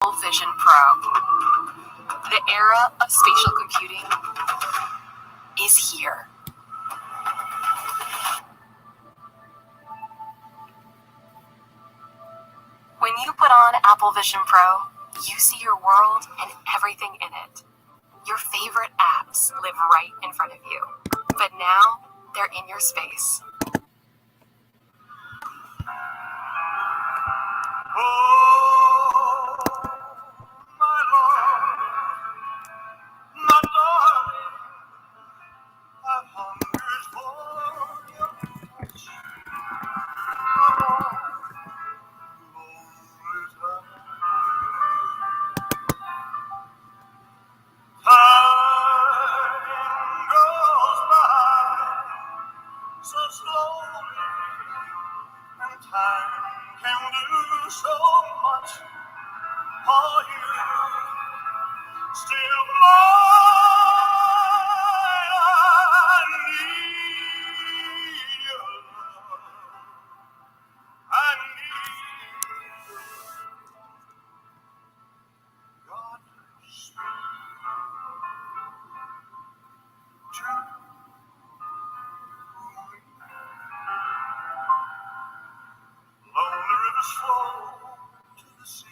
Vision Pro. The era of spatial computing is here. When you put on Apple Vision Pro, you see your world and everything in it. Your favorite apps live right in front of you, but now they're in your space. Oh, my Lord, my darling, I've hungered for your touch. My Lord, time goes by so slowly, and time can do so much for you. Still mine, I need your love. I need God to speak to me. Lonely rivers flow to the sea,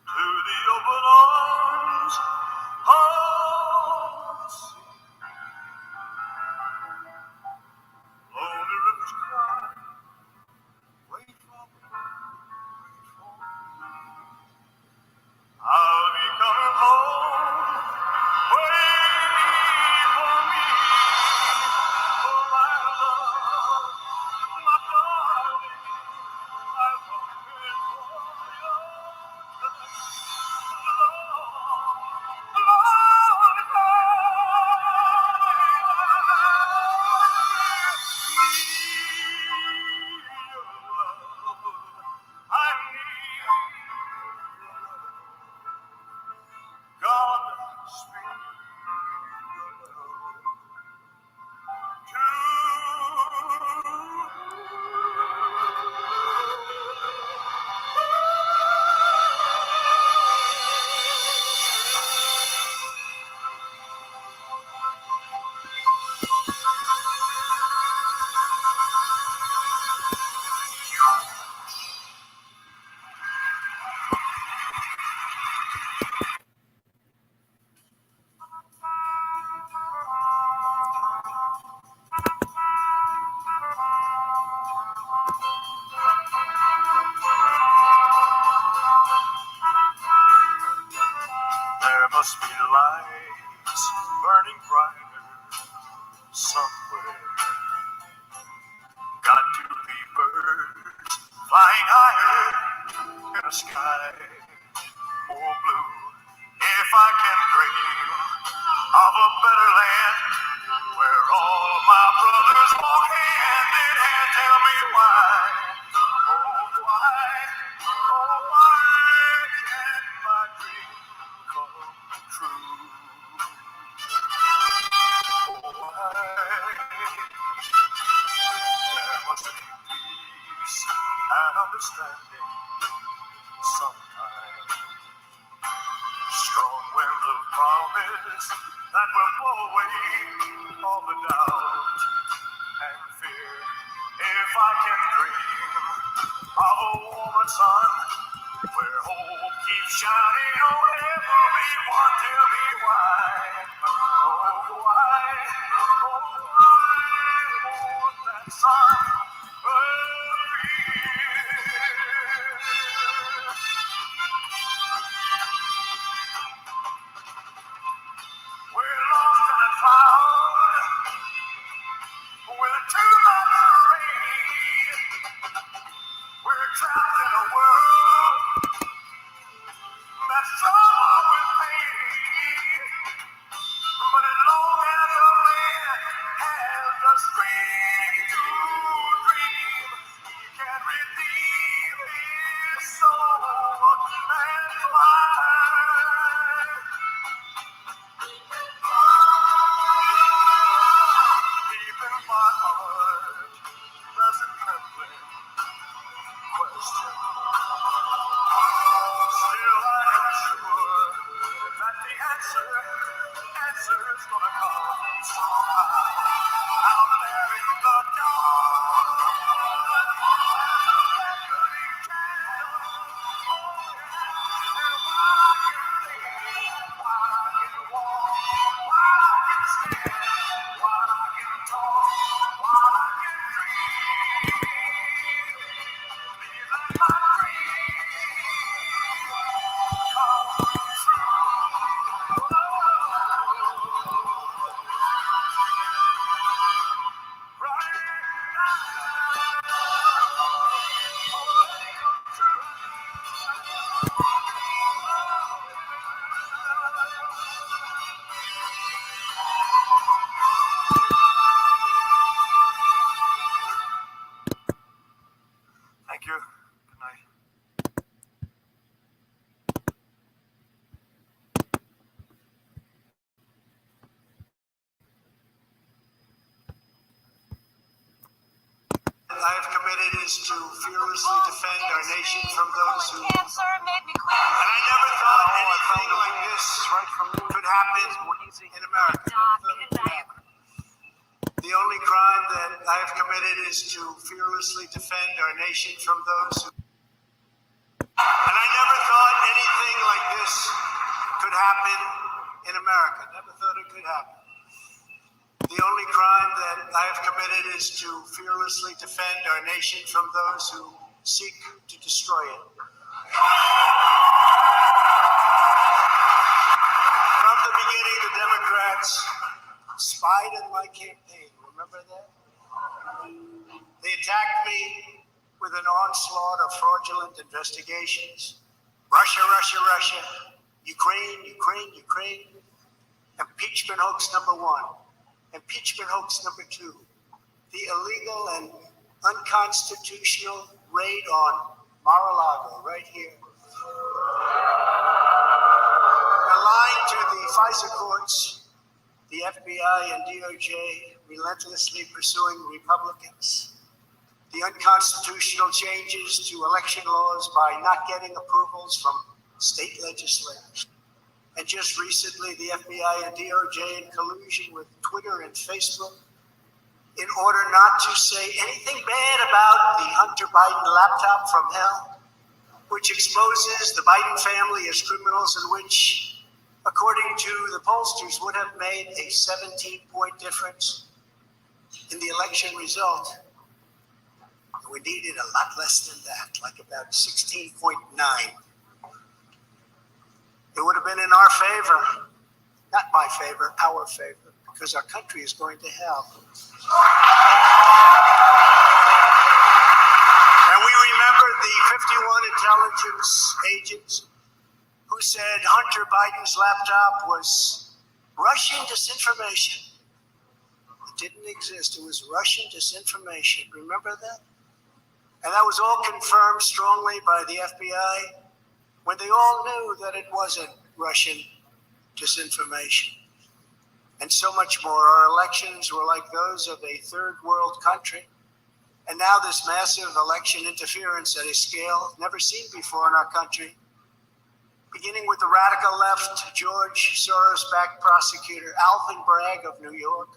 to the open arms of the sea. Lonely rivers cry, wait for me, wait for me. I'll be coming home. Wait for me, for my love, my darling. I've hungered for your touch. Lord, I need your love. God, speak your love to There must be lights burning brighter somewhere. Got to be birds flying higher in a sky more blue. If I can dream of a better land where all my brothers walk hand in hand, tell me why, oh why, oh why can't my dream come true? Oh why? There must be peace and understanding sometime. Strong winds of promise that will blow away all the doubt and fear. If I can dream of a warmer sun where hope keeps shining on everyone, tell me why, oh why, oh why won't that sun appear? We're lost in a cloud with too much rain. We're trapped in a world that's troubled with pain. But as long as a man has the strength to dream, he can redeem his soul and fly. Deep in my heart, there's a trembling question. I have committed is to fearlessly defend our nation from those who... Cancer made me queen. And I never thought anything like this could happen in America. The only crime that I have committed is to fearlessly defend our nation from those who... And I never thought anything like this could happen in America. Never thought it could happen. The only crime that I have committed is to fearlessly defend our nation from those who seek to destroy it. From the beginning, the Democrats spied on my campaign. Remember that? They attacked me with an onslaught of fraudulent investigations. Russia, Russia, Russia. Ukraine, Ukraine, Ukraine. Impeachment hoax number 1. Impeachment hoax number 2. The illegal and unconstitutional raid on Mar-a-Lago, right here. Aligned to the FISA courts, the FBI and DOJ relentlessly pursuing Republicans. The unconstitutional changes to election laws by not getting approvals from state legislators. And just recently, the FBI and DOJ in collusion with Twitter and Facebook in order not to say anything bad about the Hunter Biden laptop from hell, which exposes the Biden family as criminals and which, according to the pollsters, would have made a 17-point difference in the election result. We needed a lot less than that, like about 16.9. It would have been in our favor, not my favor, our favor, because our country is going to hell. And we remember the 51 intelligence agents who said Hunter Biden's laptop was Russian disinformation. It didn't exist. It was Russian disinformation. Remember that? And that was all confirmed strongly by the FBI when they all knew that it wasn't Russian disinformation. And so much more. Our elections were like those of a third world country. And now this massive election interference at a scale never seen before in our country, beginning with the radical left, George Soros-backed prosecutor Alvin Bragg of New York,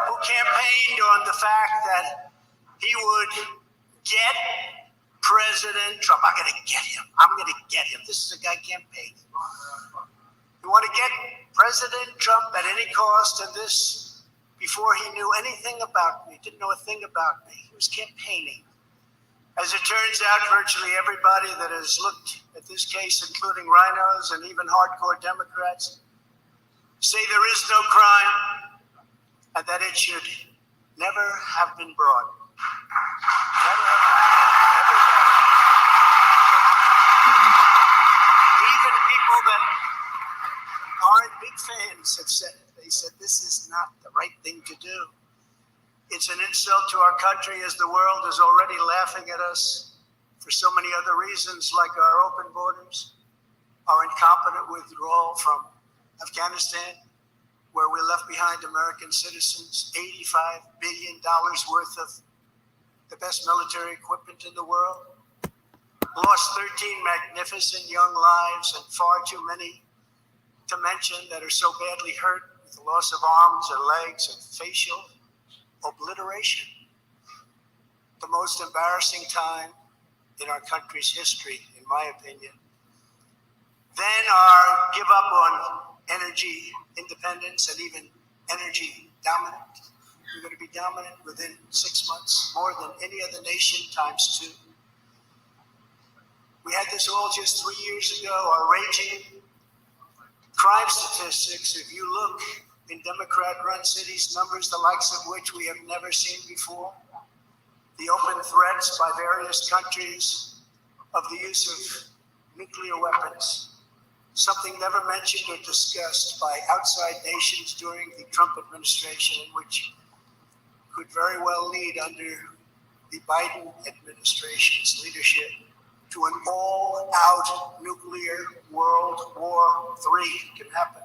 who campaigned on the fact that he would get President Trump. I'm going to get him. I'm going to get him. This is a guy campaigning. You want to get President Trump at any cost, and this before he knew anything about me, didn't know a thing about me. He was campaigning. As it turns out, virtually everybody that has looked at this case, including rhinos and even hardcore Democrats, say there is no crime and that it should never have been brought. Never have been brought. Even people that aren't big fans have said it. They said this is not the right thing to do. It's an insult to our country as the world is already laughing at us for so many other reasons, like our open borders, our incompetent withdrawal from Afghanistan, where we left behind American citizens, $85 billion worth of the best military equipment in the world, lost 13 magnificent young lives and far too many to mention that are so badly hurt with the loss of arms or legs and facial obliteration. The most embarrassing time in our country's history, in my opinion. Then our give up on energy independence and even energy dominant. We're going to be dominant within 6 months, more than any other nation times 2. We had this all just 3 years ago, our raging crime statistics. If you look in Democrat-run cities, numbers the likes of which we have never seen before, the open threats by various countries of the use of nuclear weapons, something never mentioned or discussed by outside nations during the Trump administration, and which could very well lead under the Biden administration's leadership to an all-out nuclear World War III can happen.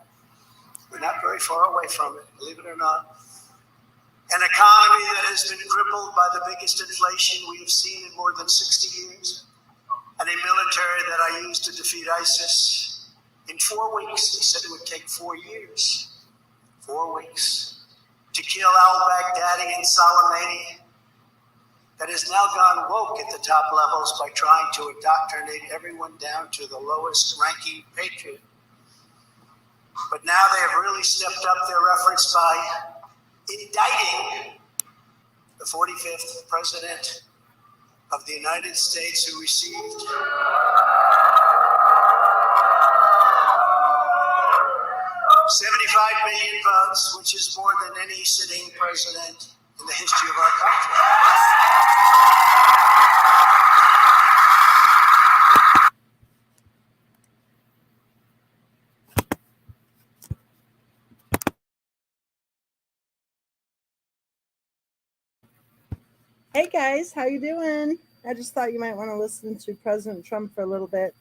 We're not very far away from it, believe it or not. an economy that has been crippled by the biggest inflation we have seen in more than 60 years, and a military that I used to defeat ISIS in 4 weeks. They said it would take 4 years. 4 weeks to kill al-Baghdadi and Soleimani, that has now gone woke at the top levels by trying to indoctrinate everyone down to the lowest ranking patriot. But now they have really stepped up their efforts by indicting the 45th president of the United States, who received 75 million votes, which is more than any sitting president in the history of our country. Hey guys, how you doing? I just thought you might want to listen to President Trump for a little bit.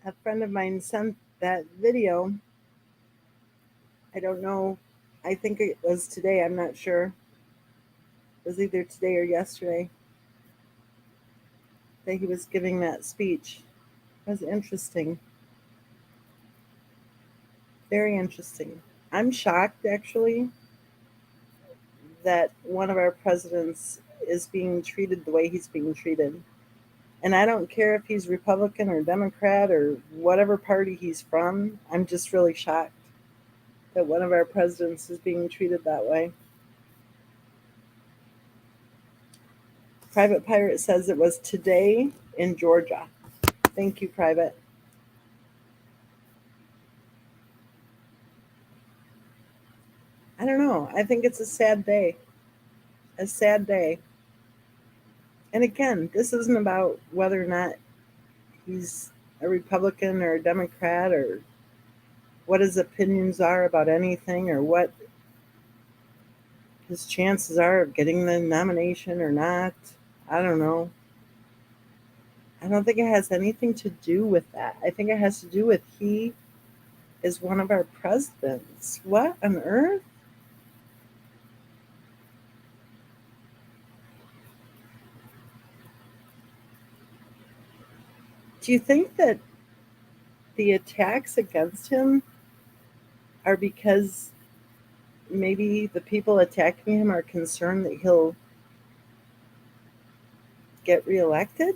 A friend of mine sent that video. I don't know. I think it was today. I'm not sure. It was either today or yesterday that he was giving that speech. It was interesting. Very interesting. I'm shocked, actually, that one of our presidents is being treated the way he's being treated. And I don't care if he's Republican or Democrat or whatever party he's from. I'm just really shocked that one of our presidents is being treated that way. Private Pirate says it was today in Georgia. Thank you, Private. I don't know. I think it's a sad day. A sad day. And again, this isn't about whether or not he's a Republican or a Democrat or what his opinions are about anything or what his chances are of getting the nomination or not. I don't know. I don't think it has anything to do with that. I think it has to do with he is one of our presidents. What on earth? Do you think that the attacks against him are because maybe the people attacking him are concerned that he'll get reelected?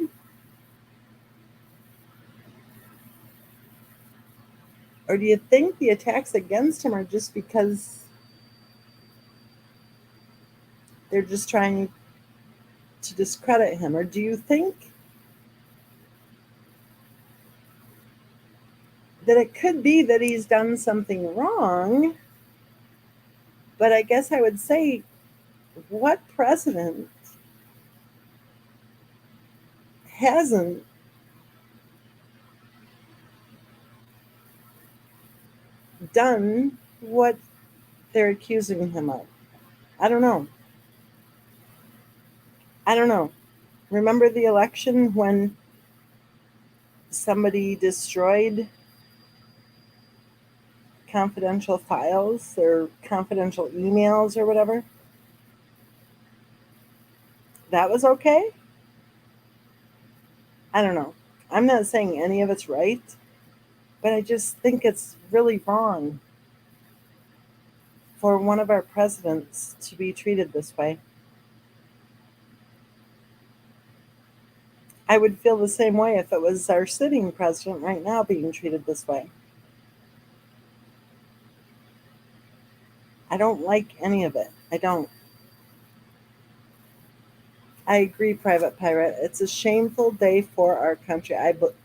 Or do you think the attacks against him are just because they're just trying to discredit him? Or do you think that it could be that he's done something wrong? But I guess I would say, what president hasn't done what they're accusing him of? I don't know. Remember the election when somebody destroyed confidential files or confidential emails or whatever? That was okay? I don't know. I'm not saying any of it's right, but I just think it's really wrong for one of our presidents to be treated this way. I would feel the same way if it was our sitting president right now being treated this way. I don't like any of it. I don't. I agree, Private Pirate. It's a shameful day for our country.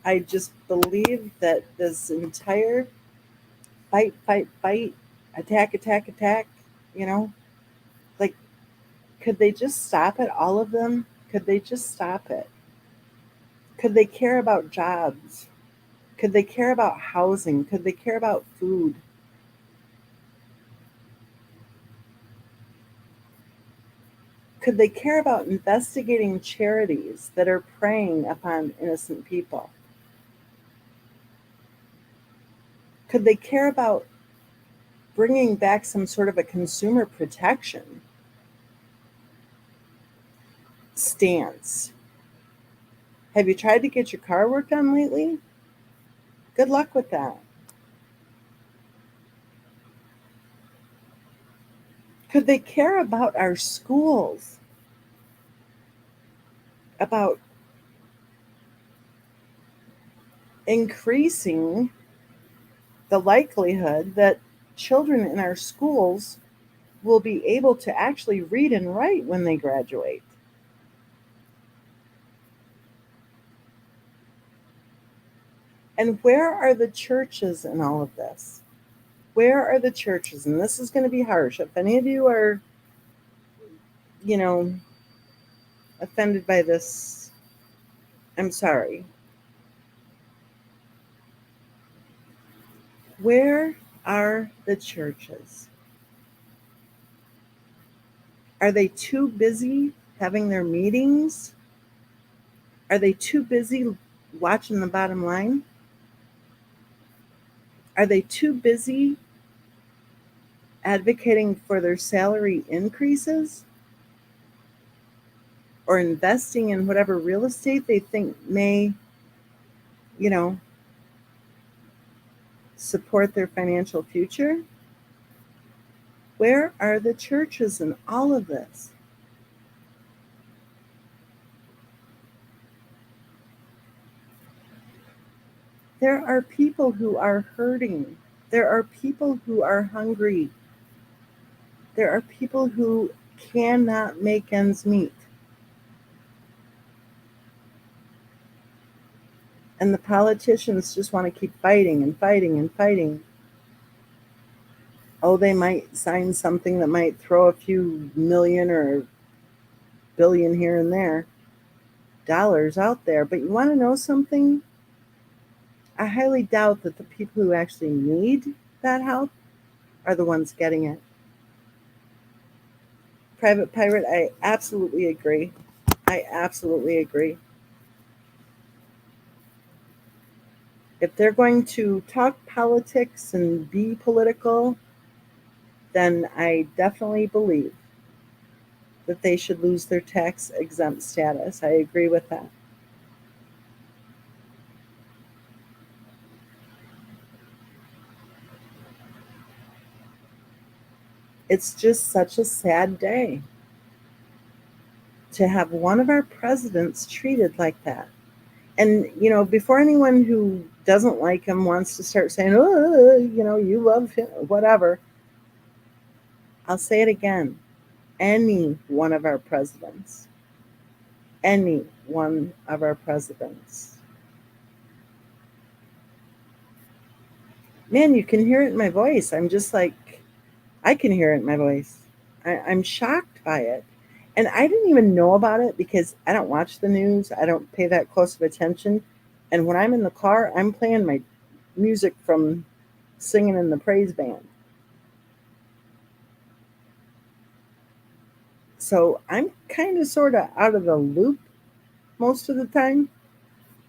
I just believe that this entire fight, attack, like, could they just stop it, all of them? Could they just stop it? Could they care about jobs? Could they care about housing? Could they care about food? Could they care about investigating charities that are preying upon innocent people? Could they care about bringing back some sort of a consumer protection stance? Have you tried to get your car worked on lately? Good luck with that. Could they care about our schools? About increasing the likelihood that children in our schools will be able to actually read and write when they graduate? And where are the churches in all of this? Where are the churches? And this is going to be harsh. If any of you are, offended by this, I'm sorry. Where are the churches? Are they too busy having their meetings? Are they too busy watching the bottom line? Are they too busy advocating for their salary increases? Or investing in whatever real estate they think may, support their financial future? Where are the churches in all of this? There are people who are hurting. There are people who are hungry. There are people who cannot make ends meet. And the politicians just want to keep fighting and fighting and fighting. Oh, they might sign something that might throw a few million or billion here and there dollars out there. But you want to know something? I highly doubt that the people who actually need that help are the ones getting it. Private Pirate, I absolutely agree. I absolutely agree. If they're going to talk politics and be political, then I definitely believe that they should lose their tax exempt status. I agree with that. It's just such a sad day to have one of our presidents treated like that. And, before anyone who doesn't like him wants to start saying, oh, you love him, whatever, I'll say it again. Any one of our presidents, any one of our presidents. Man, you can hear it in my voice. I'm just like, I can hear it in my voice. I'm shocked by it. And I didn't even know about it because I don't watch the news. I don't pay that close of attention. And when I'm in the car, I'm playing my music from singing in the praise band. So I'm kind of sort of out of the loop most of the time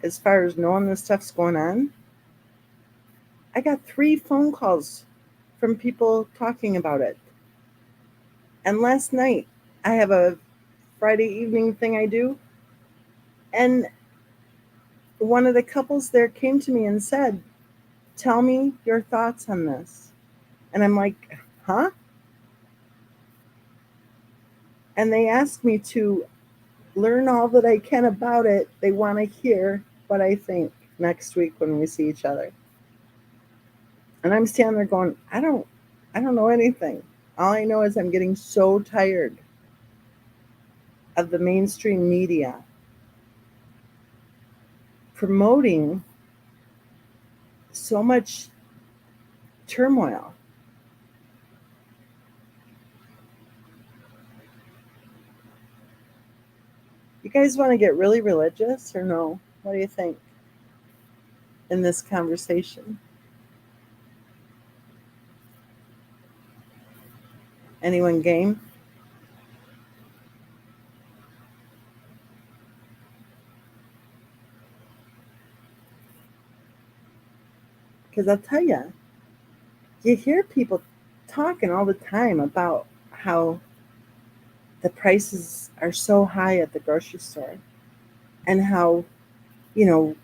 as far as knowing this stuff's going on. I got 3 phone calls from people talking about it. And last night, I have a Friday evening thing I do. And one of the couples there came to me and said, tell me your thoughts on this. And I'm like, huh? And they asked me to learn all that I can about it. They want to hear what I think next week when we see each other. And I'm standing there going, I don't know anything. All I know is I'm getting so tired of the mainstream media promoting so much turmoil. You guys want to get really religious or no? What do you think in this conversation? Anyone game? Because I'll tell you, You hear people talking all the time about how the prices are so high at the grocery store and how,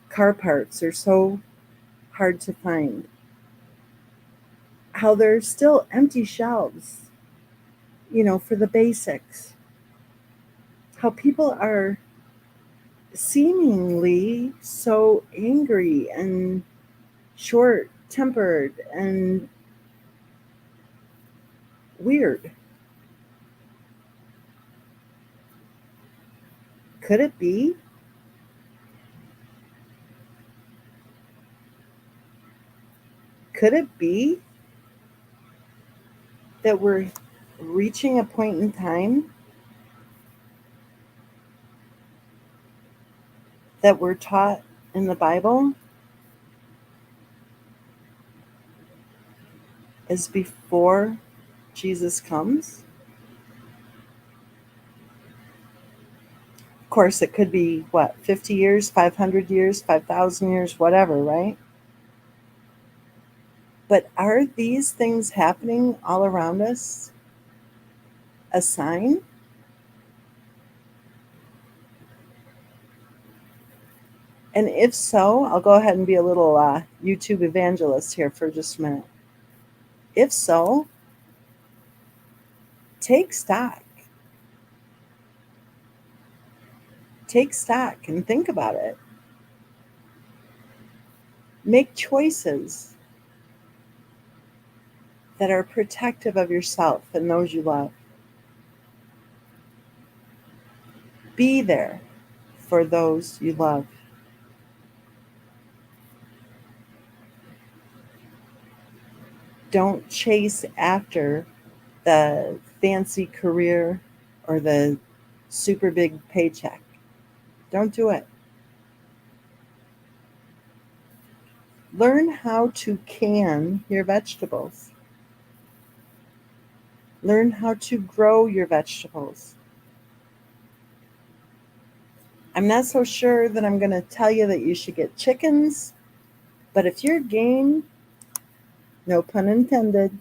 car parts are so hard to find. How there's still empty shelves, for the basics. How people are seemingly so angry and short tempered and weird. Could it be? Could it be that we're reaching a point in time that we're taught in the Bible is before Jesus comes? Of course, it could be, 50 years, 500 years, 5,000 years, whatever, right? But are these things happening all around us a sign? And if so, I'll go ahead and be a little YouTube evangelist here for just a minute. If so, take stock. Take stock and think about it. Make choices that are protective of yourself and those you love. Be there for those you love. Don't chase after the fancy career or the super big paycheck. Don't do it. Learn how to can your vegetables. Learn how to grow your vegetables. I'm not so sure that I'm going to tell you that you should get chickens, but if you're game, no pun intended,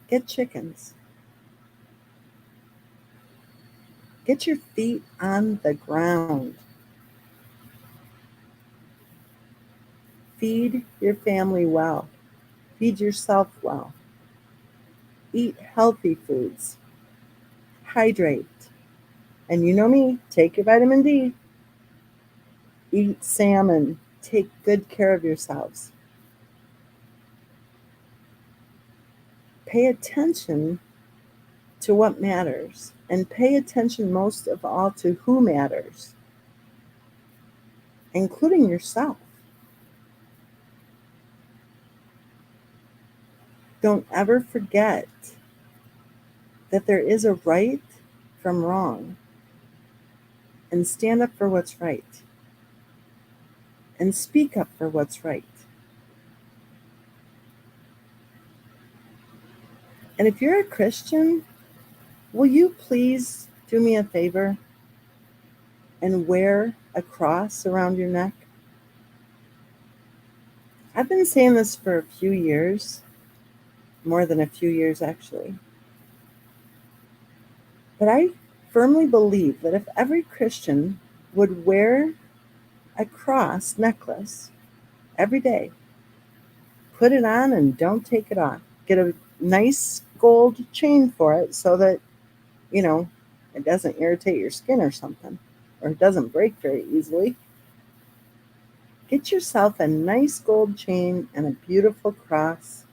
get chickens. Get your feet on the ground. Feed your family well. Feed yourself well. Eat healthy foods. Hydrate. And you know me, take your vitamin D. Eat salmon. Take good care of yourselves. Pay attention to what matters, and pay attention most of all to who matters, including yourself. Don't ever forget that there is a right from wrong, and stand up for what's right, and speak up for what's right. And if you're a Christian, will you please do me a favor and wear a cross around your neck? I've been saying this for a few years, more than a few years actually. But I firmly believe that if every Christian would wear a cross necklace every day, put it on and don't take it off, get a nice gold chain for it so that, it doesn't irritate your skin or something, or it doesn't break very easily. Get yourself a nice gold chain and a beautiful cross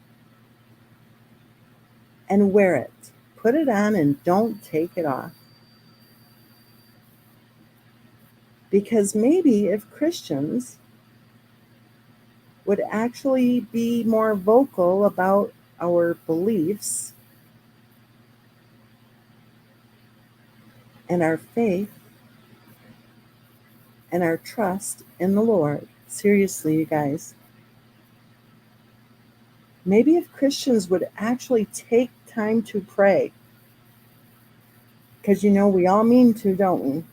and wear it. Put it on and don't take it off. Because maybe if Christians would actually be more vocal about our beliefs and our faith and our trust in the Lord, seriously, you guys, maybe if Christians would actually take time to pray, because we all mean to, don't we?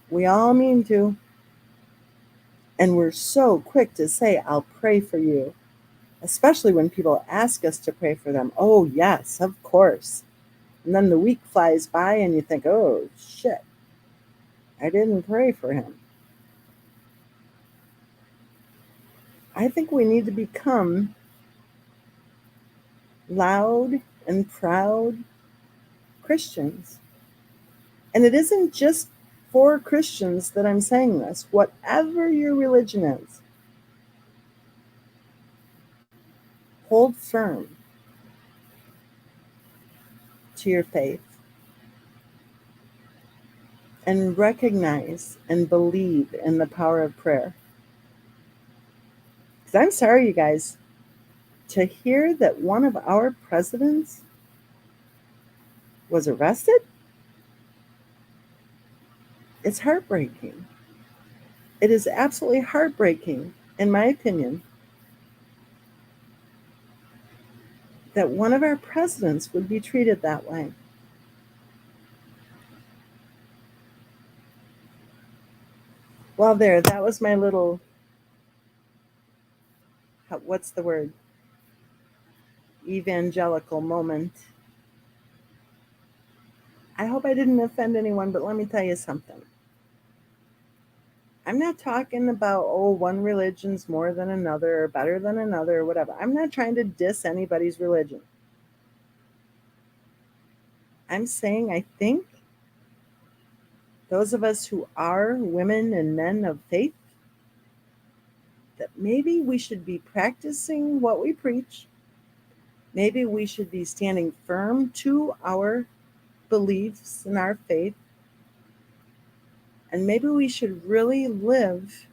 We all mean to. And we're so quick to say, I'll pray for you. especially when people ask us to pray for them. Oh, yes, of course. And then the week flies by and you think, oh, shit, I didn't pray for him. I think we need to become loud and proud Christians. And it isn't just for Christians that I'm saying this. Whatever your religion is, hold firm to your faith and recognize and believe in the power of prayer. Because I'm sorry, you guys, to hear that one of our presidents was arrested, it's heartbreaking. It is absolutely heartbreaking, in my opinion, that one of our presidents would be treated that way. Well, there, that was my little, what's the word? Evangelical moment. I hope I didn't offend anyone, but let me tell you something. I'm not talking about, oh, one religion's more than another or better than another or whatever. I'm not trying to diss anybody's religion. I'm saying I think those of us who are women and men of faith, that maybe we should be practicing what we preach. Maybe we should be standing firm to our beliefs and our faith. And maybe we should really live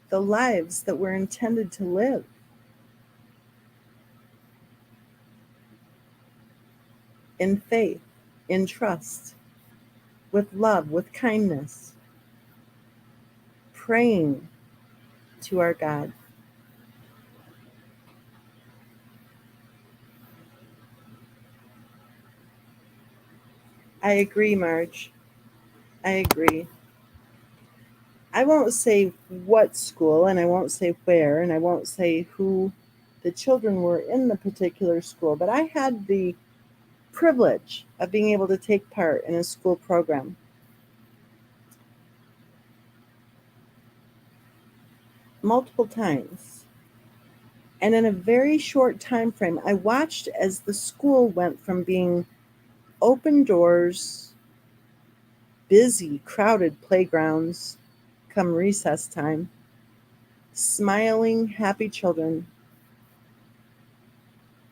the lives that we're intended to live. In faith, in trust, with love, with kindness, praying to our God. I agree, Marge. I agree. I won't say what school, and I won't say where, and I won't say who the children were in the particular school, but I had the privilege of being able to take part in a school program. Multiple times. And in a very short time frame, I watched as the school went from being open doors, busy, crowded playgrounds come recess time, smiling, happy children.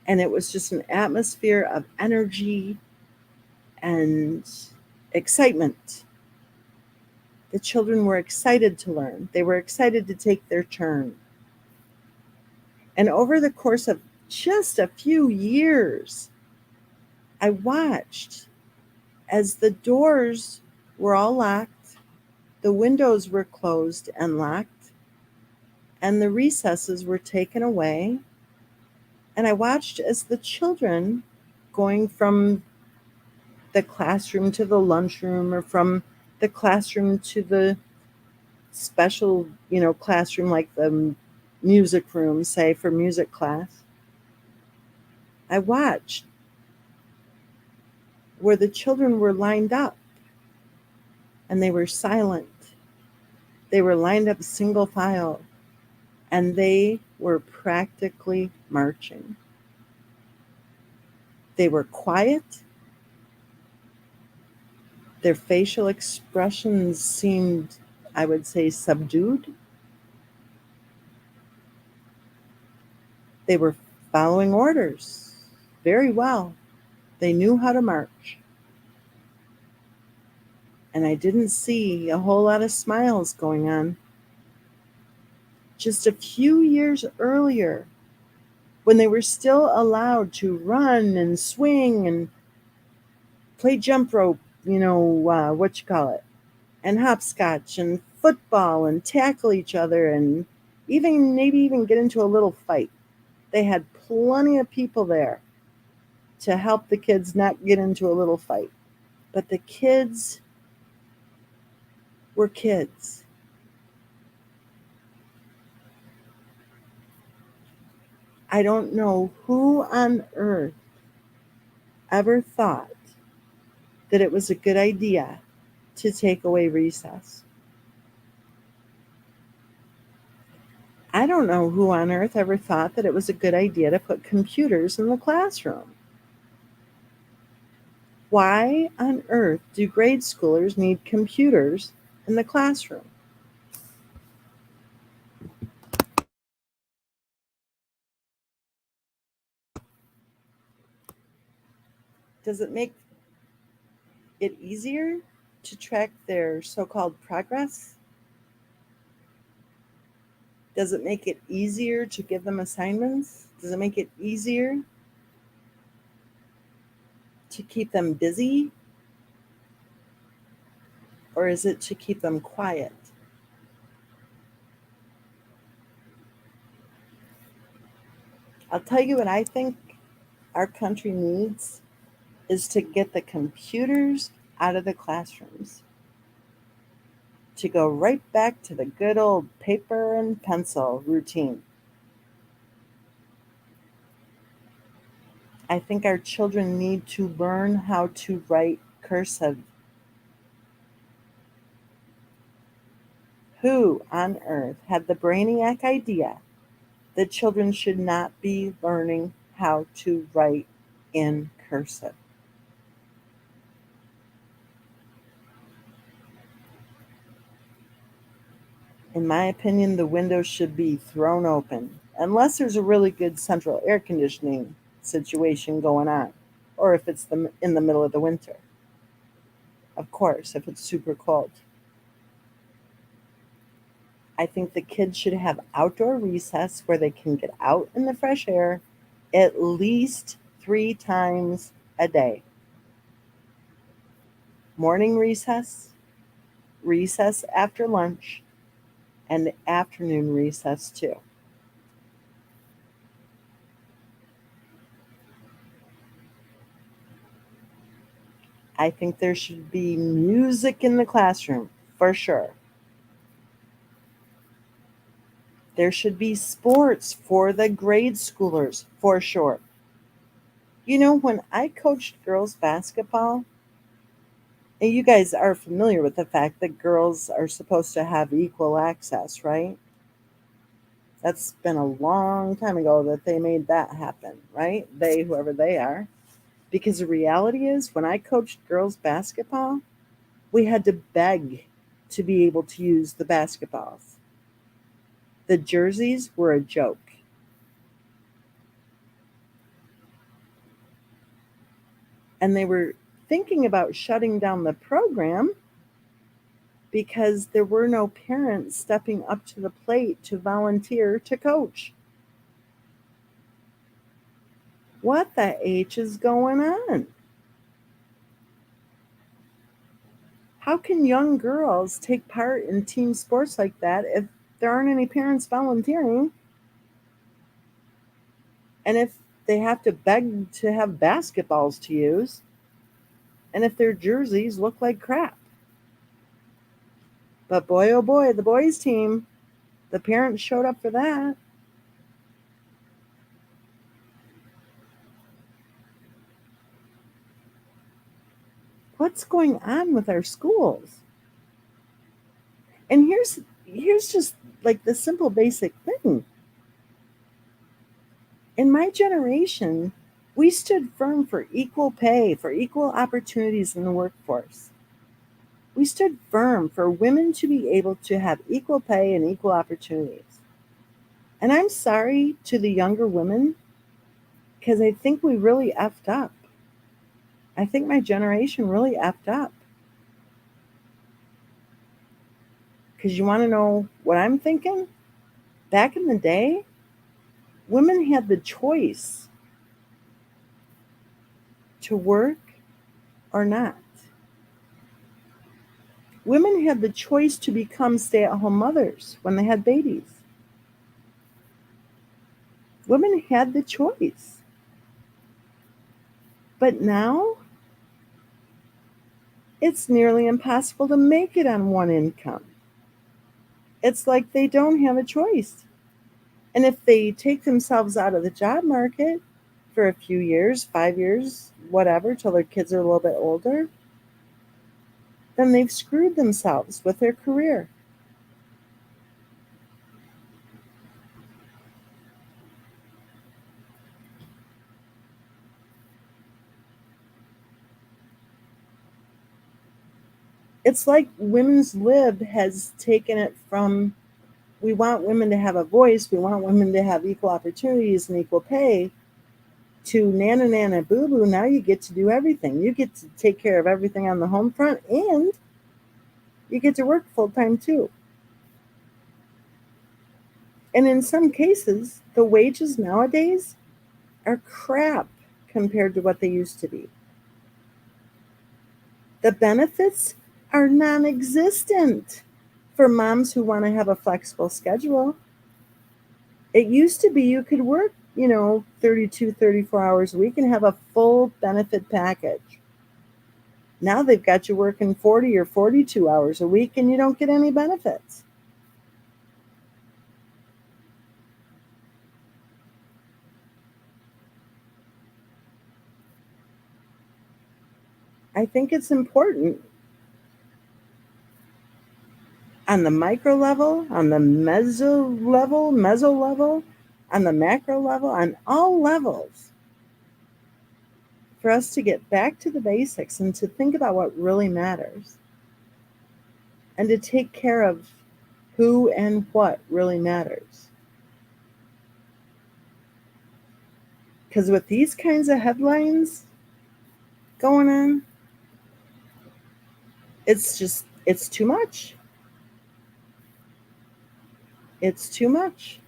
And it was just an atmosphere of energy and excitement. The children were excited to learn. They were excited to take their turn. And over the course of just a few years, I watched as the doors were all locked, the windows were closed and locked, and the recesses were taken away. And I watched as the children, going from the classroom to the lunchroom, or from the classroom to the special, classroom like the music room, say for music class. I watched where the children were lined up and they were silent. They were lined up single file and they were practically marching. They were quiet. Their facial expressions seemed, I would say, subdued. They were following orders very well. They knew how to march. And I didn't see a whole lot of smiles going on. Just a few years earlier, when they were still allowed to run and swing and play jump rope, and hopscotch and football and tackle each other and maybe even get into a little fight. They had plenty of people there to help the kids not get into a little fight. But the kids were kids. I don't know who on earth ever thought that it was a good idea to take away recess. I don't know who on earth ever thought that it was a good idea to put computers in the classroom. Why on earth do grade schoolers need computers in the classroom? Does it make it easier to track their so called progress? Does it make it easier to give them assignments? Does it make it easier to keep them busy? Or is it to keep them quiet? I'll tell you what I think our country needs is to get the computers out of the classrooms, to go right back to the good old paper and pencil routine. I think our children need to learn how to write cursive. Who on earth had the brainiac idea that children should not be learning how to write in cursive? In my opinion, the windows should be thrown open, unless there's a really good central air conditioning situation going on, or if it's in the middle of the winter. Of course, if it's super cold. I think the kids should have outdoor recess where they can get out in the fresh air at least 3 times a day. Morning recess, recess after lunch, and afternoon recess too. I think there should be music in the classroom, for sure. There should be sports for the grade schoolers, for sure. You know, when I coached girls basketball, and you guys are familiar with the fact that girls are supposed to have equal access, right? That's been a long time ago that they made that happen, right? They, whoever they are. Because the reality is, when I coached girls basketball, we had to beg to be able to use the basketballs. The jerseys were a joke. And they were thinking about shutting down the program because there were no parents stepping up to the plate to volunteer to coach. What the H is going on? How can young girls take part in team sports like that if there aren't any parents volunteering? And if they have to beg to have basketballs to use, and if their jerseys look like crap? But boy, oh boy, the boys' team, the parents showed up for that. What's going on with our schools? And here's just like the simple basic thing. In my generation, we stood firm for equal pay, for equal opportunities in the workforce. We stood firm for women to be able to have equal pay and equal opportunities. And I'm sorry to the younger women because I think we really effed up. I think my generation really effed up. Because you want to know what I'm thinking? Back in the day, women had the choice to work or not. Women had the choice to become stay at home mothers when they had babies. Women had the choice. But now, it's nearly impossible to make it on one income. It's like they don't have a choice. And if they take themselves out of the job market for a few years, 5 years, whatever, till their kids are a little bit older, then they've screwed themselves with their career. It's like Women's Lib has taken it from, we want women to have a voice, we want women to have equal opportunities and equal pay, to nana nana boo boo. Now you get to do everything. You get to take care of everything on the home front, and you get to work full time too. And in some cases, the wages nowadays are crap compared to what they used to be. The benefits are non existent for moms who want to have a flexible schedule. It used to be you could work, 32, 34 hours a week and have a full benefit package. Now they've got you working 40 or 42 hours a week and you don't get any benefits. I think it's important on the micro level, on the meso level, on the macro level, on all levels, for us to get back to the basics and to think about what really matters and to take care of who and what really matters. Because with these kinds of headlines going on, it's too much. It's too much.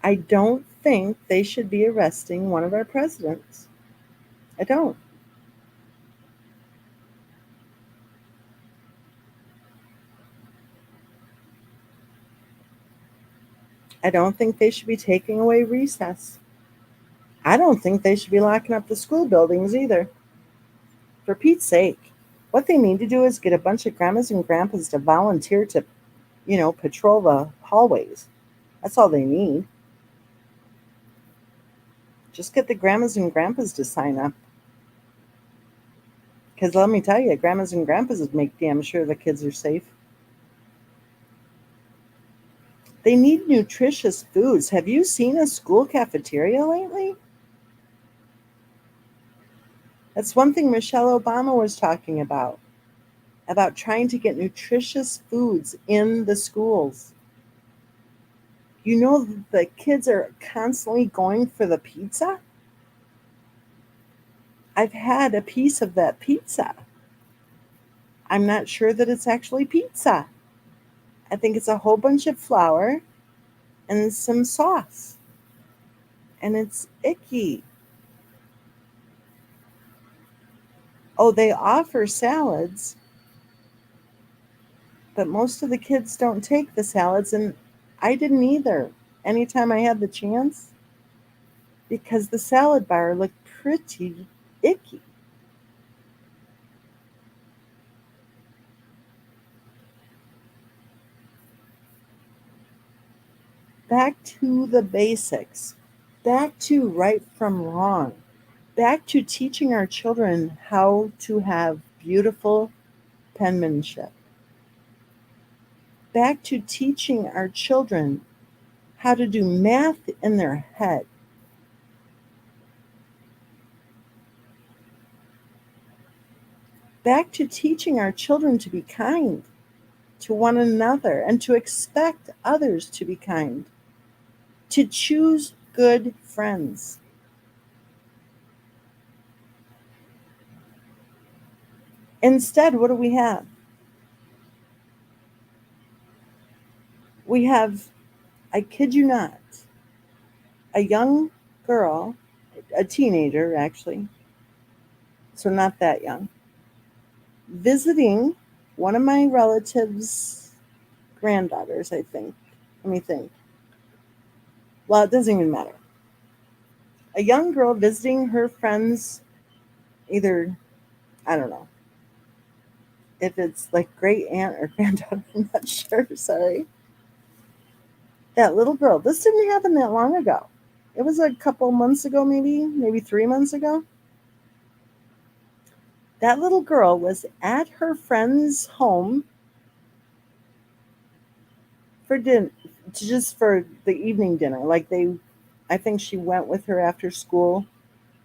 I don't think they should be arresting one of our presidents. I don't. I don't think they should be taking away recess. I don't think they should be locking up the school buildings either. For Pete's sake, what they need to do is get a bunch of grandmas and grandpas to volunteer to, patrol the hallways. That's all they need. Just get the grandmas and grandpas to sign up. Because let me tell you, grandmas and grandpas make damn sure the kids are safe. They need nutritious foods. Have you seen a school cafeteria lately? That's one thing Michelle Obama was talking about trying to get nutritious foods in the schools. The kids are constantly going for the pizza. I've had a piece of that pizza. I'm not sure that it's actually pizza. I think it's a whole bunch of flour and some sauce. And it's icky. Oh, they offer salads, but most of the kids don't take the salads, and I didn't either anytime I had the chance, because the salad bar looked pretty icky. Back to the basics, back to right from wrong, back to teaching our children how to have beautiful penmanship, back to teaching our children how to do math in their head. Back to teaching our children to be kind to one another and to expect others to be kind, to choose good friends. Instead, what do we have? We have, I kid you not, a young girl, a teenager actually, so not that young, visiting one of my relatives' granddaughters, I think. Let me think. Well, it doesn't even matter. A young girl visiting her friends, either, I don't know, if it's like great aunt or granddaughter, I'm not sure. Sorry. That little girl. This didn't happen that long ago. It was a couple months ago, maybe 3 months ago. That little girl was at her friend's home for dinner, just for the evening dinner. I think she went with her after school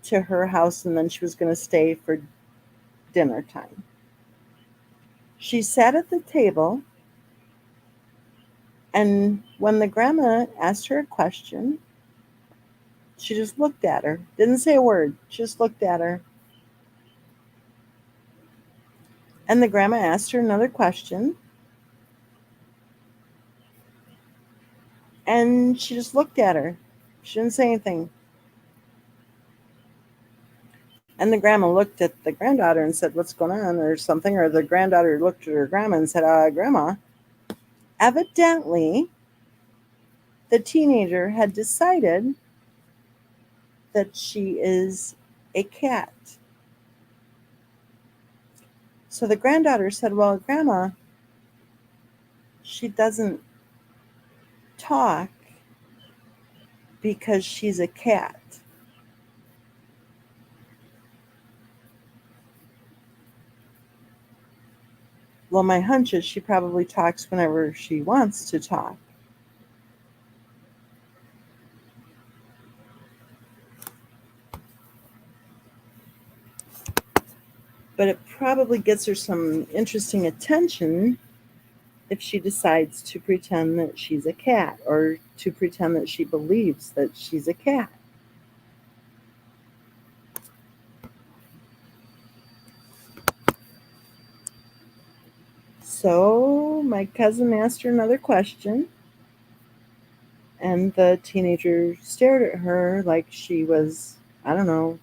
to her house, and then she was going to stay for dinner time. She sat at the table, and when the grandma asked her a question, she just looked at her. Didn't say a word, just looked at her. And the grandma asked her another question, and she just looked at her. She didn't say anything. And the grandma looked at the granddaughter and said, "What's going on?" or something. Or the granddaughter looked at her grandma and said, "Grandma." Evidently, the teenager had decided that she is a cat. So the granddaughter said, "Well, Grandma, she doesn't talk because she's a cat." Well, my hunch is she probably talks whenever she wants to talk. But it probably gets her some interesting attention if she decides to pretend that she's a cat, or to pretend that she believes that she's a cat. So my cousin asked her another question, and the teenager stared at her like she was, I don't know,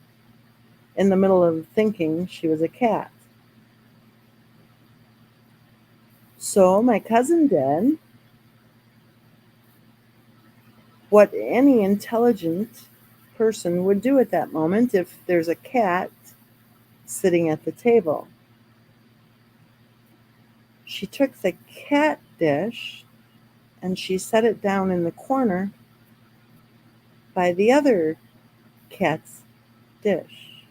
in the middle of thinking she was a cat. So my cousin did what any intelligent person would do at that moment if there's a cat sitting at the table. She took the cat dish and she set it down in the corner by the other cat's dish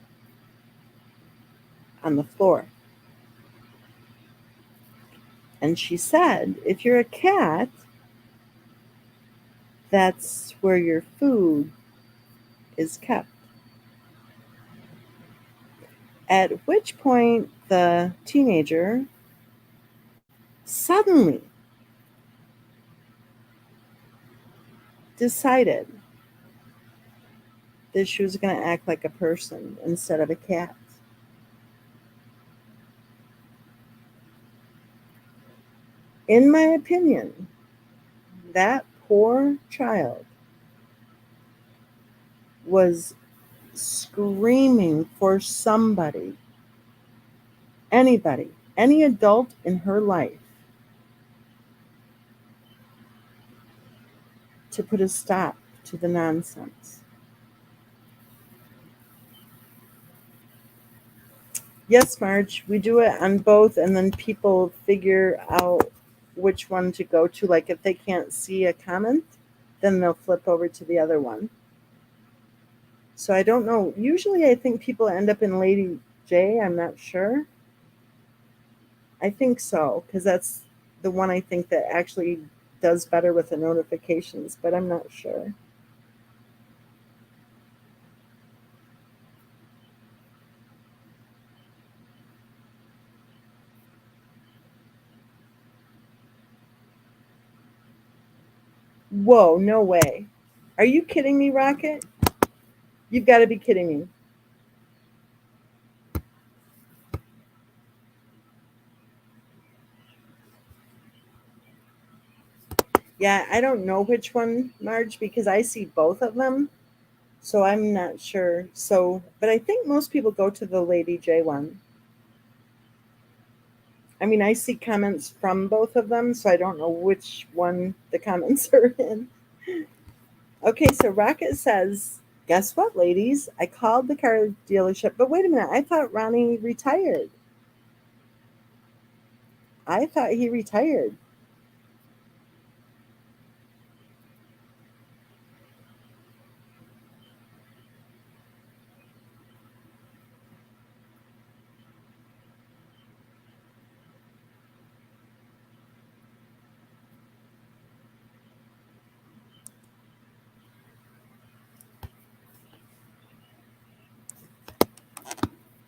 on the floor. And she said, "If you're a cat, that's where your food is kept." At which point the teenager suddenly decided that she was going to act like a person instead of a cat. In my opinion, that poor child was screaming for somebody, anybody, any adult in her life, to put a stop to the nonsense. Yes, Marge, we do it on both, and then people figure out which one to go to. Like if they can't see a comment, then they'll flip over to the other one. So I don't know. Usually I think people end up in Lady J. I'm not sure. I think so, because that's the one I think that actually does better with the notifications, but I'm not sure. Whoa, no way. Are you kidding me, Rocket? You've got to be kidding me. Yeah, I don't know which one, Marge, because I see both of them. So I'm not sure. So, but I think most people go to the Lady J one. I mean, I see comments from both of them, so I don't know which one the comments are in. Okay, so Rocket says, "Guess what, ladies? I called the car dealership, but wait a minute, I thought Ronnie retired." I thought he retired.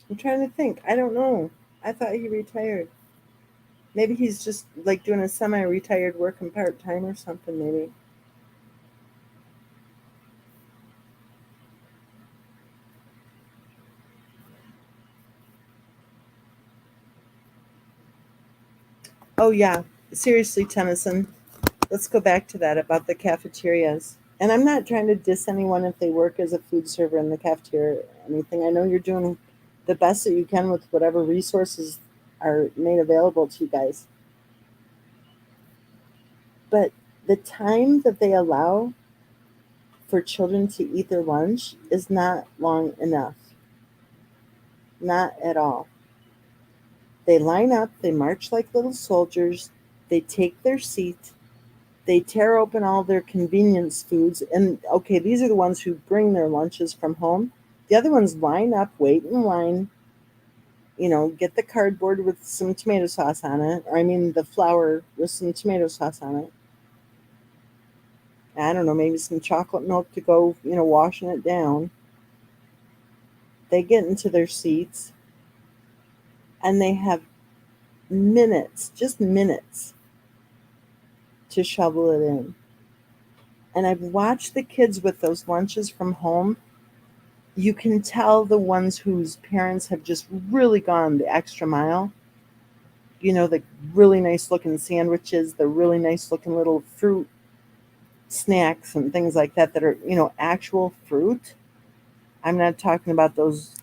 I'm trying to think. I don't know. I thought he retired. Maybe he's just like doing a semi-retired working part-time or something, maybe. Oh yeah. Seriously, Tennyson. Let's go back to that about the cafeterias. And I'm not trying to diss anyone if they work as a food server in the cafeteria or anything. I know you're doing the best that you can with whatever resources are made available to you guys. But the time that they allow for children to eat their lunch is not long enough. Not at all. They line up, they march like little soldiers, they take their seat, they tear open all their convenience foods. And okay, these are the ones who bring their lunches from home. The other ones line up, wait in line, get the cardboard with some tomato sauce on it, or I mean the flour with some tomato sauce on it. I don't know, maybe some chocolate milk to go, washing it down. They get into their seats and they have minutes, just minutes, to shovel it in. And I've watched the kids with those lunches from home. You can tell the ones whose parents have just really gone the extra mile. The really nice looking sandwiches, the really nice looking little fruit snacks and things like that are, actual fruit. I'm not talking about those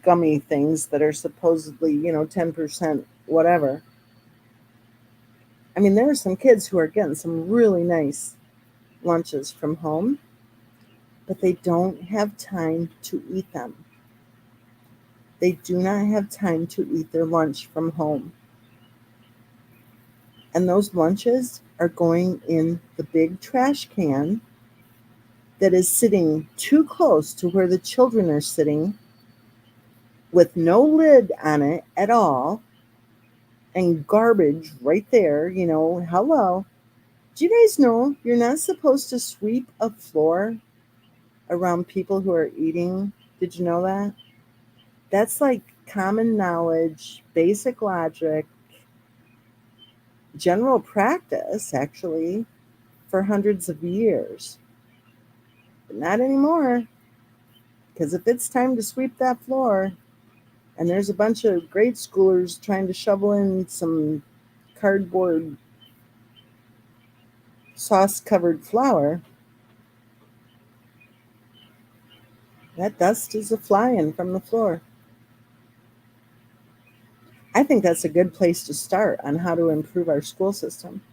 gummy things that are supposedly, 10% whatever. I mean, there are some kids who are getting some really nice lunches from home, but they don't have time to eat them. They do not have time to eat their lunch from home. And those lunches are going in the big trash can that is sitting too close to where the children are sitting with no lid on it at all and garbage right there. Hello. Do you guys know you're not supposed to sweep a floor around people who are eating? Did you know that? That's like common knowledge, basic logic, general practice, actually, for hundreds of years. But not anymore, because if it's time to sweep that floor and there's a bunch of grade schoolers trying to shovel in some cardboard sauce covered flour, that dust is a flying from the floor. I think that's a good place to start on how to improve our school system.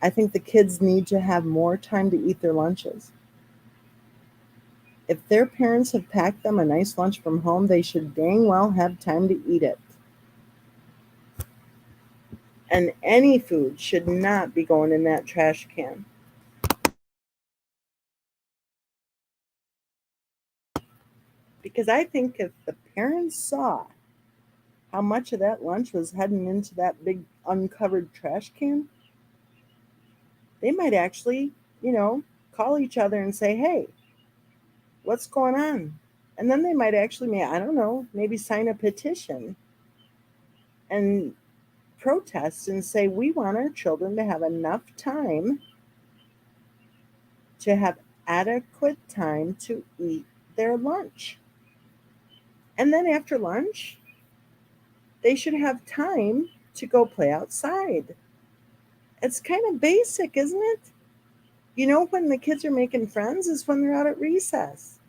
I think the kids need to have more time to eat their lunches. If their parents have packed them a nice lunch from home, they should dang well have time to eat it. And any food should not be going in that trash can. Because I think if the parents saw how much of that lunch was heading into that big uncovered trash can, they might actually, call each other and say, hey, what's going on? And then they might actually, I don't know, maybe sign a petition and protest and say, we want our children to have enough time to have adequate time to eat their lunch. And then after lunch, they should have time to go play outside. It's kind of basic, isn't it? When the kids are making friends is when they're out at recess.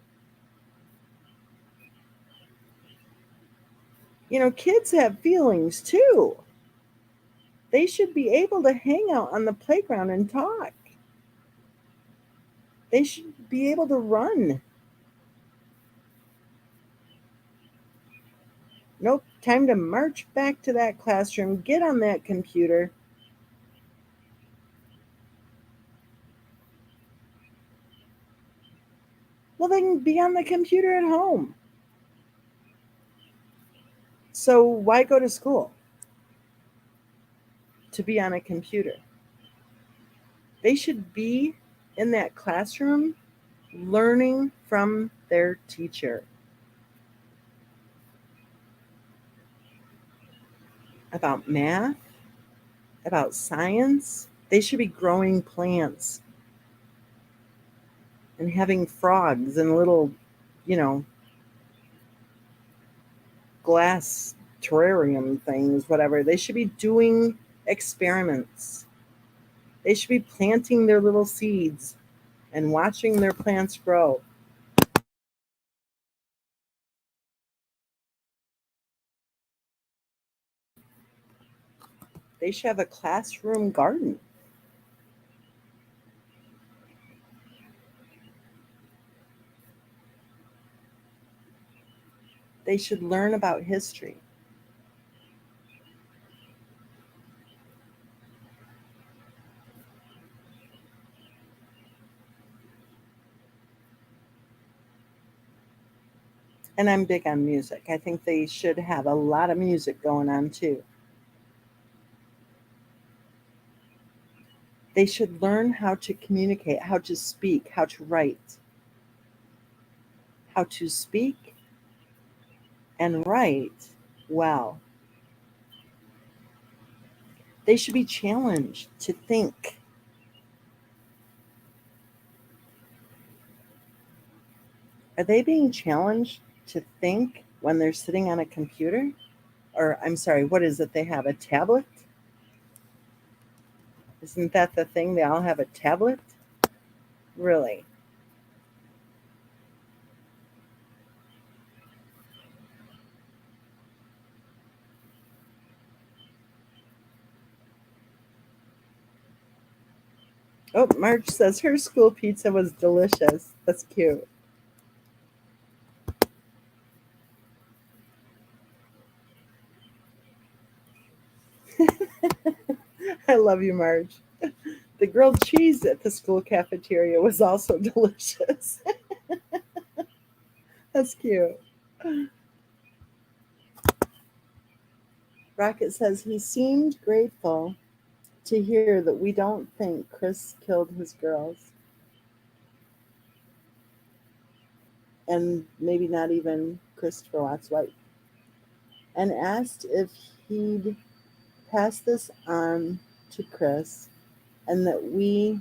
Kids have feelings too. They should be able to hang out on the playground and talk. They should be able to run. Nope. Time to march back to that classroom, get on that computer. Well, they can be on the computer at home. So why go to school? To be on a computer. They should be in that classroom learning from their teacher about math, about science. They should be growing plants and having frogs and little, glass terrarium things, whatever. They should be doing experiments. They should be planting their little seeds and watching their plants grow. They should have a classroom garden. They should learn about history. And I'm big on music. I think they should have a lot of music going on too. They should learn how to communicate, how to speak, how to write, how to speak and write well. They should be challenged to think. Are they being challenged to think when they're sitting on a computer? Or, I'm sorry, what is it? They have a tablet? Isn't that the thing? They all have a tablet? Really? Oh, Marge says her school pizza was delicious. That's cute. I love you, Marge. The grilled cheese at the school cafeteria was also delicious. That's cute. Rocket says he seemed grateful to hear that we don't think Chris killed his girls. And maybe not even Christopher Watts' wife. And asked if he'd pass this on to Chris and that we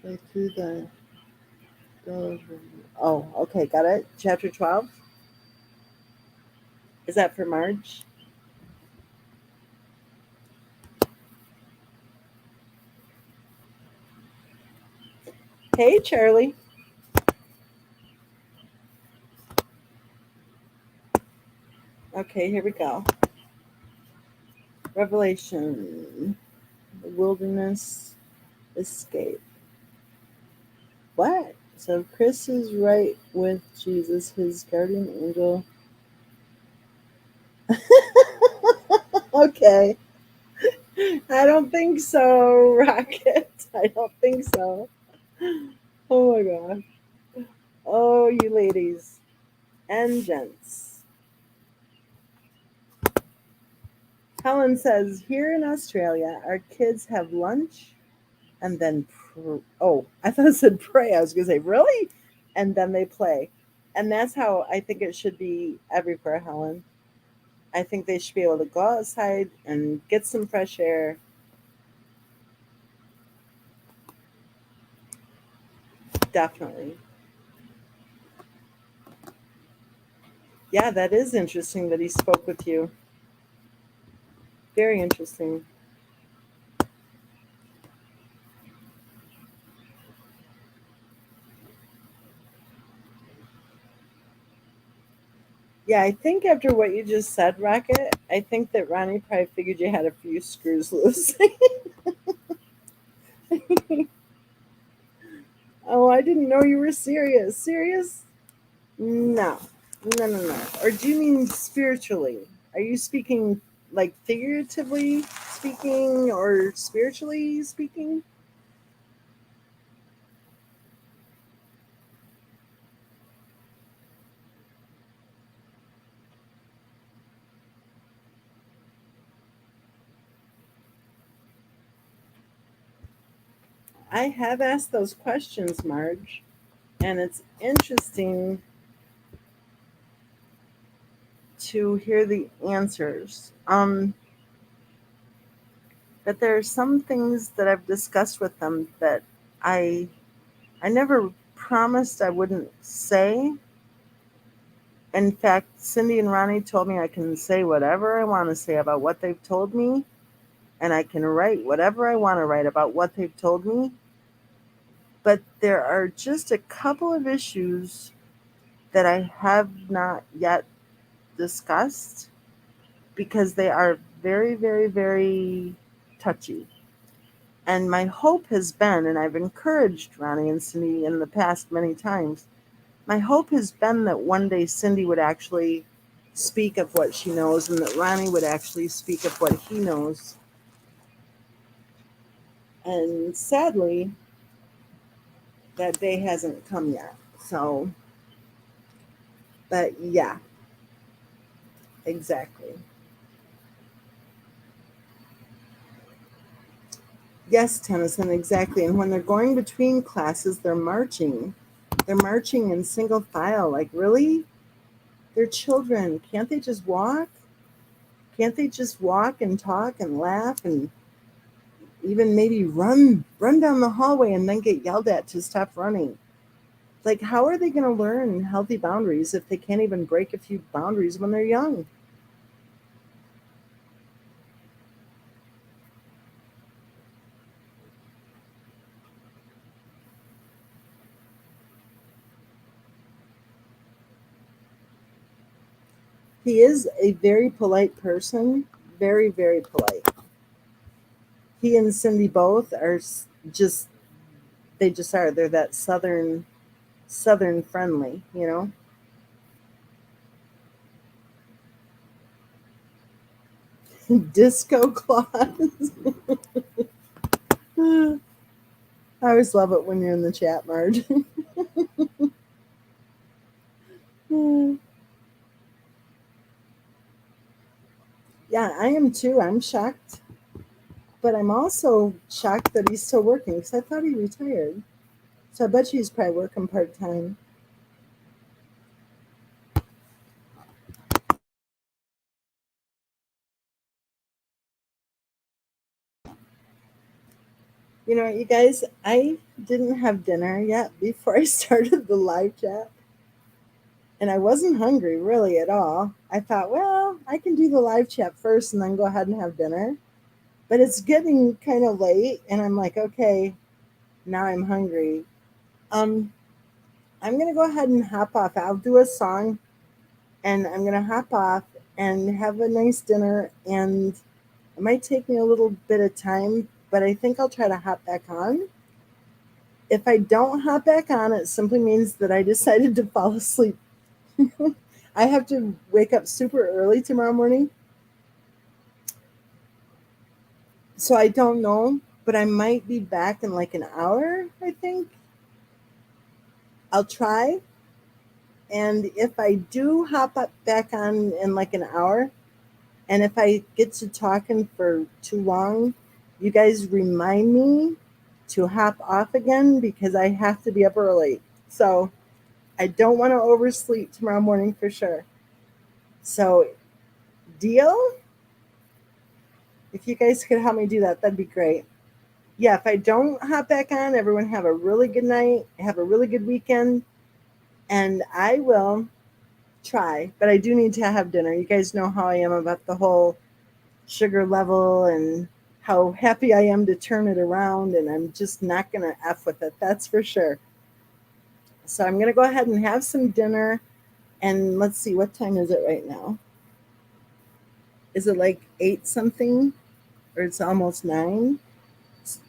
go through the. Oh, okay, got it. Chapter 12. Is that for Marge? Hey, Charlie. Okay, here we go. Revelation, the wilderness escape. What? So Chris is right with Jesus, his guardian angel. Okay. I don't think so, Rocket. I don't think so. Oh my god. Oh, you ladies and gents. Helen says, here in Australia, our kids have lunch and then, oh, I thought it said pray. I was going to say, really? And then they play. And that's how I think it should be everywhere, Helen. I think they should be able to go outside and get some fresh air. Definitely. Yeah, that is interesting that he spoke with you. Very interesting. Yeah, I think after what you just said, Rocket, I think that Ronnie probably figured you had a few screws loose. Oh, I didn't know you were serious. Serious? No. No. Or do you mean spiritually? Are you speaking like figuratively speaking or spiritually speaking? I have asked those questions, Marge, and it's interesting to hear the answers. But there are some things that I've discussed with them that I I never promised I wouldn't say. In fact, Cindy and Ronnie told me I can say whatever I want to say about what they've told me, and I can write whatever I want to write about what they've told me. But there are just a couple of issues that I have not yet discussed because they are very, very, very touchy. And my hope has been, and I've encouraged Ronnie and Cindy in the past many times, my hope has been that one day Cindy would actually speak of what she knows and that Ronnie would actually speak of what he knows. And sadly, that day hasn't come yet. So, but yeah, exactly. Yes, Tennyson, exactly. And when they're going between classes, they're marching. They're marching in single file. Like, really? They're children. Can't they just walk? Can't they just walk and talk and laugh and even maybe run down the hallway and then get yelled at to stop running? Like, how are they going to learn healthy boundaries if they can't even break a few boundaries when they're young? He is a very polite person, very, very polite. He and Cindy both are just, they just are. They're that southern friendly, you know? Disco claws. I always love it when you're in the chat, Marge. Yeah, I am too. I'm shocked. But I'm also shocked that he's still working because I thought he retired. So I bet you he's probably working part time. You know, you guys, I didn't have dinner yet before I started the live chat. And I wasn't hungry really at all. I thought, well, I can do the live chat first and then go ahead and have dinner. But it's getting kind of late, and I'm like, okay, now I'm hungry. Um, I'm gonna go ahead and hop off. I'll do a song, and I'm gonna hop off and have a nice dinner. And it might take me a little bit of time, but I think I'll try to hop back on. If I don't hop back on, it simply means that I decided to fall asleep. I have to wake up super early tomorrow morning, so I don't know, but I might be back in like an hour, I think. I'll try. And if I do hop up back on in like an hour, and if I get to talking for too long, you guys remind me to hop off again because I have to be up early. So I don't want to oversleep tomorrow morning for sure. So, deal? If you guys could help me do that, that'd be great. Yeah, if I don't hop back on, everyone have a really good night, have a really good weekend, and I will try, but I do need to have dinner. You guys know how I am about the whole sugar level and how happy I am to turn it around, and I'm just not going to F with it. That's for sure. So I'm going to go ahead and have some dinner. And let's see, what time is it right now? Is it like 8 something? Or it's almost 9?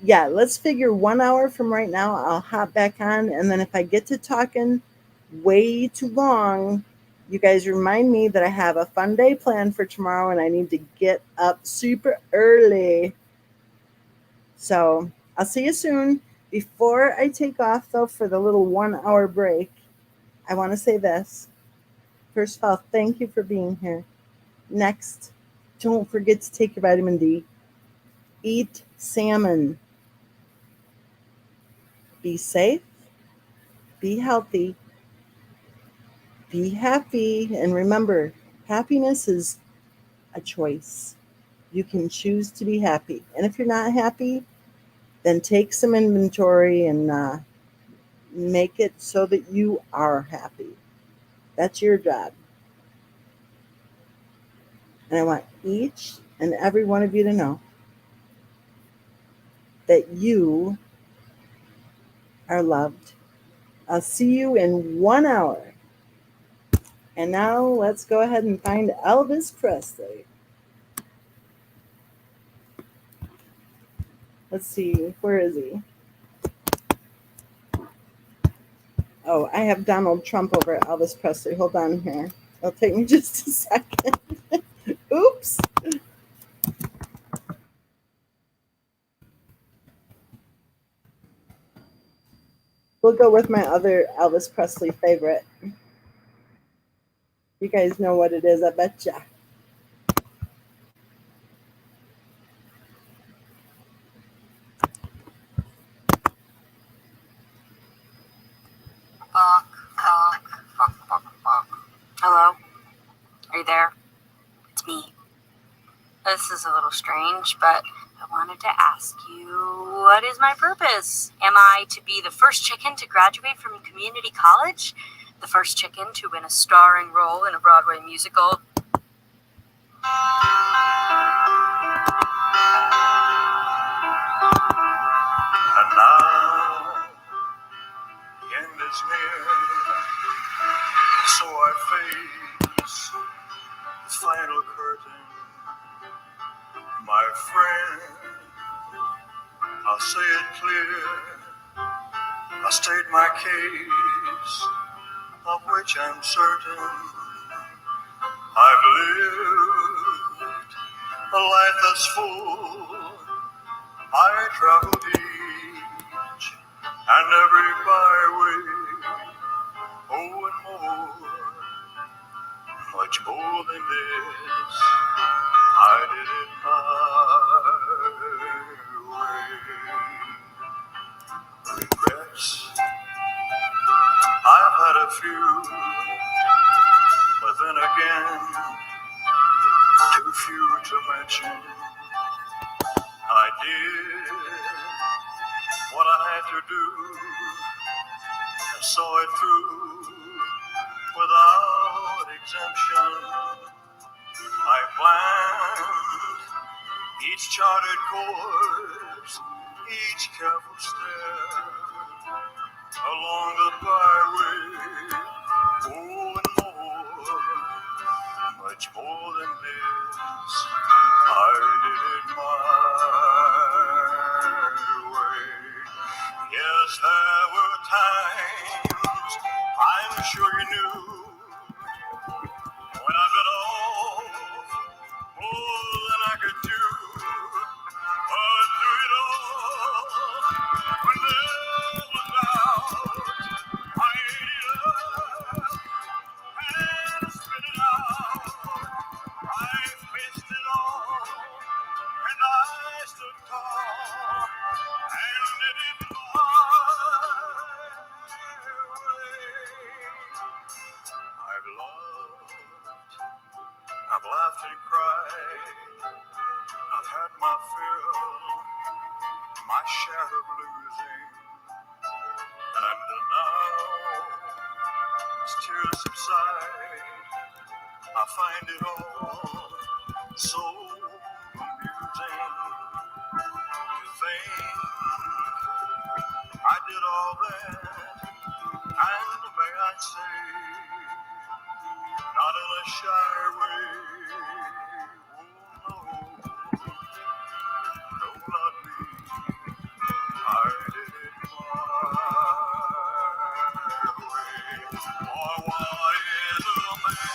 Yeah, let's figure 1 hour from right now. I'll hop back on. And then if I get to talking way too long, You guys remind me that I have a fun day planned for tomorrow and I need to get up super early. So I'll see you soon. Before I take off, though, for the little 1 hour break, I want to say this. First of all, thank you for being here. Next, don't forget to take your vitamin D. Eat salmon. Be safe. Be healthy. Be happy. And remember, happiness is a choice. You can choose to be happy. And if you're not happy, then take some inventory and make it so that you are happy. That's your job. And I want each and every one of you to know that you are loved. I'll see you in 1 hour. And now let's go ahead and find Elvis Presley. Let's see, where is he? Oh, I have Donald Trump over at Elvis Presley. Hold on here. It'll take me just a second. Oops. We'll go with my other Elvis Presley favorite. You guys know what it is, I betcha. Hello? Are you there? It's me. This is a little strange, but I wanted to ask you, what is my purpose? Am I to be the first chicken to graduate from community college? The first chicken to win a starring role in a Broadway musical? And now, end is near, so I face the final curtain. My friend, I'll say it clear, I state my case, of which I'm certain. I've lived a life that's full. I traveled each and every byway, oh and more, much more than this. I did it my way. Regrets, I've had a few, but then again, too few to mention. I did what I had to do and saw it through without exemption. I planned each charted course, each careful step along the byway, oh and more, much more than this. I did it my way. Yes, there were times, I'm sure you knew, when I bit off more than I could do. But through it all, when there was doubt, I ate it up and spit it out. I faced it all, and I stood tall, and did it my way. I've loved, I've laughed and cried, I've had my fill, my share of losing, and now, as tears subside, I find it all so amusing to think I did all that, and may I say, not in a shy way. Oh no, no, not me. I did it my way. For what is a man?